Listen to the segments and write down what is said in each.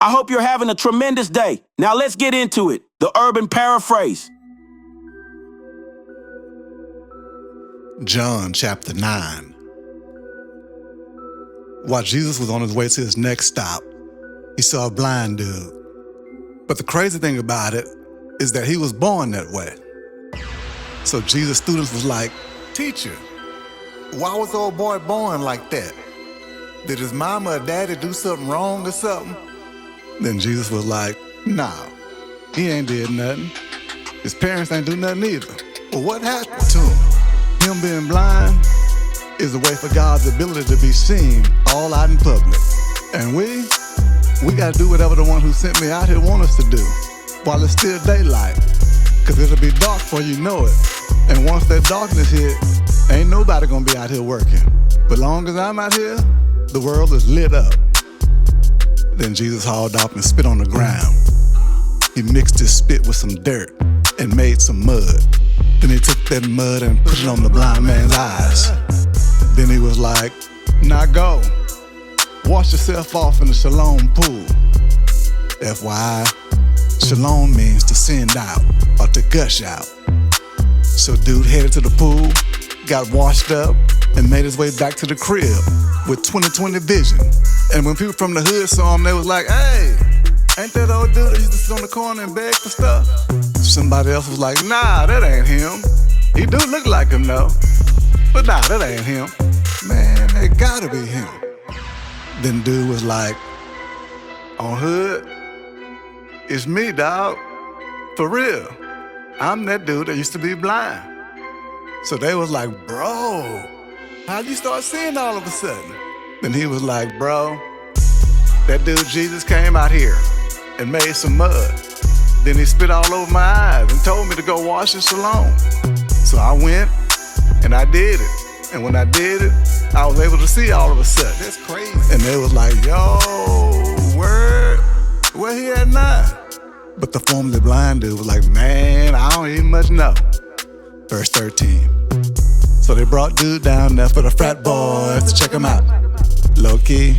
I hope you're having a tremendous day. Now let's get into it. The Urban Paraphrase. John chapter 9. While Jesus was on his way to his next stop, he saw a blind dude. But the crazy thing about it is that he was born that way. So Jesus' students was like, "Teacher, why was the old boy born like that? Did his mama or daddy do something wrong or something?" Then Jesus was like, "Nah, he ain't did nothing. His parents ain't do nothing either. Well, what happened to him? Him being blind is a way for God's ability to be seen all out in public. And we gotta do whatever the one who sent me out here want us to do while it's still daylight. Cause it'll be dark before you know it. And once that darkness hit, ain't nobody gonna be out here working. But long as I'm out here, the world is lit up." Then Jesus hauled off and spit on the ground. He mixed his spit with some dirt and made some mud. Then he took that mud and put it on the blind man's eyes. Then he was like, "Now go, wash yourself off in the Shalom pool." FYI, Shalom means to send out or to gush out. So dude headed to the pool, got washed up, and made his way back to the crib with 20/20 vision. And when people from the hood saw him, they was like, "Hey, ain't that old dude that used to sit on the corner and beg for stuff?" Somebody else was like, "Nah, that ain't him. He do look like him though. But nah, that ain't him. Man, it gotta be him." Then dude was like, "On hood, it's me, dog. For real. I'm that dude that used to be blind." So they was like, "Bro, how'd you start seeing all of a sudden?" Then he was like, "Bro, that dude Jesus came out here and made some mud. Then he spit all over my eyes and told me to go wash in Shalom. So I went and I did it. And when I did it, I was able to see all of a sudden." That's crazy. And they was like, "Yo, word, where he at now?" But the formerly blind dude was like, "Man, I don't even much know." Verse 13. So they brought dude down there for the frat boys to check him out. Low key,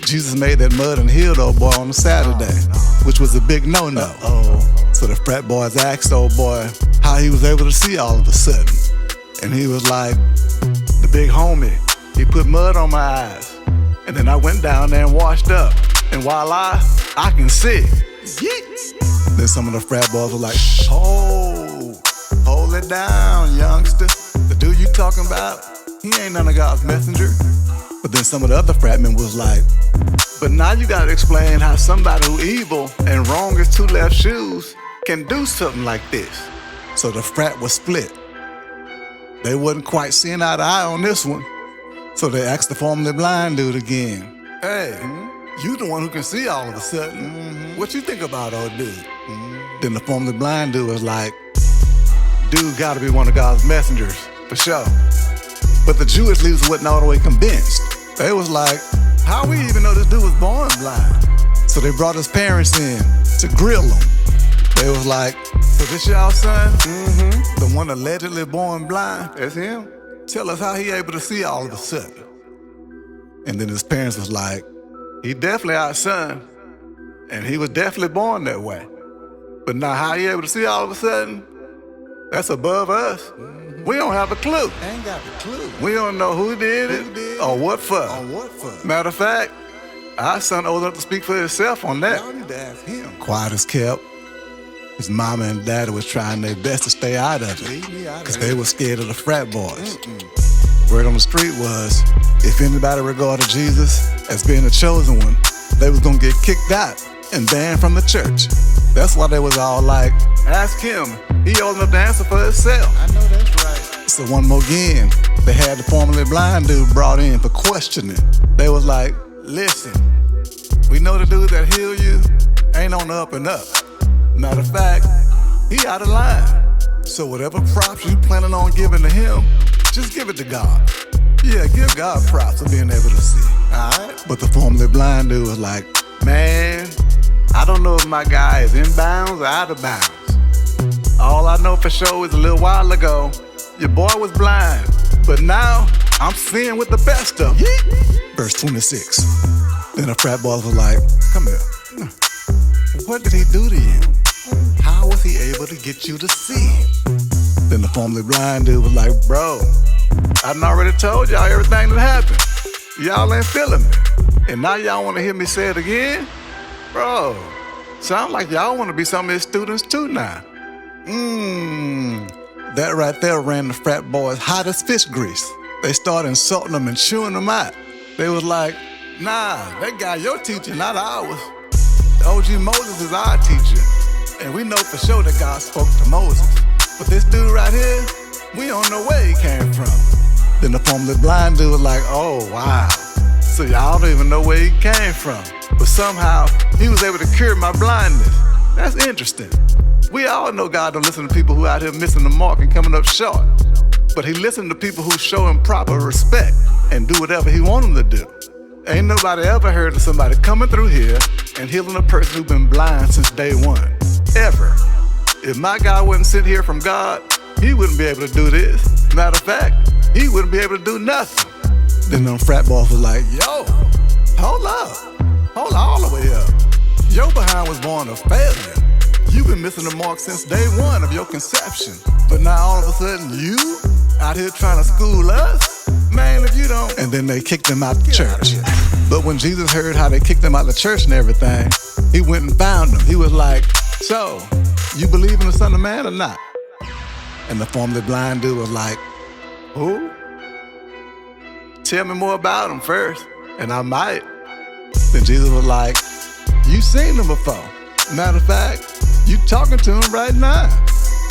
Jesus made that mud and healed old boy on a Saturday, which was a big no-no. So the frat boys asked old boy how he was able to see all of a sudden. And he was like, "The big homie, he put mud on my eyes. And then I went down there and washed up. And voila, I can see." Then some of the frat boys were like, hold it down, youngster. The dude you talking about, he ain't none of God's messenger." But then some of the other frat men was like, "But now you gotta explain how somebody who evil and wrong as two left shoes can do something like this." So the frat was split. They wasn't quite seeing eye to eye on this one. So they asked the formerly blind dude again, "Hey, you the one who can see all of a sudden. What you think about old dude?" Then the formerly blind dude was like, "Dude gotta be one of God's messengers, for sure." But the Jewish leaders wasn't all the way convinced. They was like, "How we even know this dude was born blind?" So they brought his parents in to grill him. They was like, "So this y'all son? The one allegedly born blind? That's him? Tell us how he able to see all of a sudden." And then his parents was like, "He definitely our son, and he was definitely born that way. But now how he able to see all of a sudden? That's above us. We don't have a clue. Ain't got a clue. We don't know who did it or what for. Matter of fact, our son old enough to speak for himself on that." Y'all need to ask him. Quiet as kept. His mama and daddy was trying their best to stay out of it because they were scared of the frat boys. Word on the street was, if anybody regarded Jesus as being the chosen one, they was gonna get kicked out and banned from the church. That's why they was all like, "Ask him. He old enough to answer for himself." I know that's right. So one more again, they had the formerly blind dude brought in for questioning. They was like, "Listen, we know the dude that healed you ain't on the up and up. Matter of fact, he out of line. So whatever props you planning on giving to him, just give it to God. Yeah, give God props for being able to see." Alright? But the formerly blind dude was like, "Man, I don't know if my guy is in bounds or out of bounds. All I know for sure is a little while ago, your boy was blind, but now I'm seeing with the best of them." Verse 26. Then the frat boys was like, "Come here. What did he do to you? How was he able to get you to see? Then the formerly blind dude was like, bro, I done already told y'all everything that happened. Y'all ain't feeling me. And now y'all want to hear me say it again? Bro, sound like y'all want to be some of his students too now. That right there ran the frat boys hot as fish grease. They started insulting them and chewing them out. They was like, nah, that guy your teacher, not ours. The OG Moses is our teacher. And we know for sure that God spoke to Moses. But this dude right here, we don't know where he came from. Then the formerly blind dude was like, oh, wow. So y'all don't even know where he came from. But somehow, he was able to cure my blindness. That's interesting. We all know God don't listen to people who out here missing the mark and coming up short. But he listened to people who show him proper respect and do whatever he want them to do. Ain't nobody ever heard of somebody coming through here and healing a person who's been blind since day one. Ever. If my guy wasn't sent here from God, he wouldn't be able to do this. Matter of fact, he wouldn't be able to do nothing. Then them frat boys was like, yo, hold up. Hold all the way up. Your behind was born a failure. You've been missing the mark since day one of your conception. But now all of a sudden you out here trying to school us? Man, if you don't. And then they kicked him out the church. But when Jesus heard how they kicked him out the church and everything, he went and found them. He was like, so, you believe in the Son of Man or not? And the formerly blind dude was like, who? Tell me more about him first, and I might. Then Jesus was like, you seen him before. Matter of fact, you talking to him right now.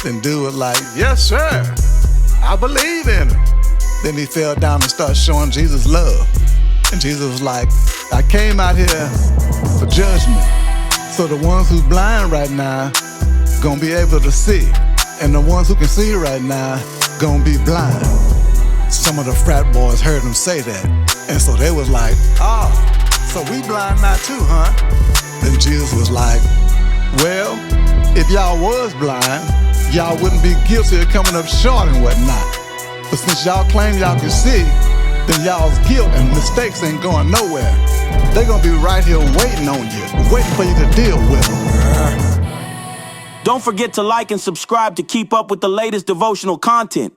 Then dude was like, yes, sir. I believe in him. Then he fell down and started showing Jesus love. And Jesus was like, I came out here for judgment. So the ones who's blind right now gonna be able to see. And the ones who can see right now gonna be blind. Some of the frat boys heard him say that. And so they was like, oh, so we blind now too, huh? Then Jesus was like, well, if y'all was blind, y'all wouldn't be guilty of coming up short and whatnot. But since y'all claim y'all can see, then y'all's guilt and mistakes ain't going nowhere. They're gonna be right here waiting on you, waiting for you to deal with them. Don't forget to like and subscribe to keep up with the latest devotional content.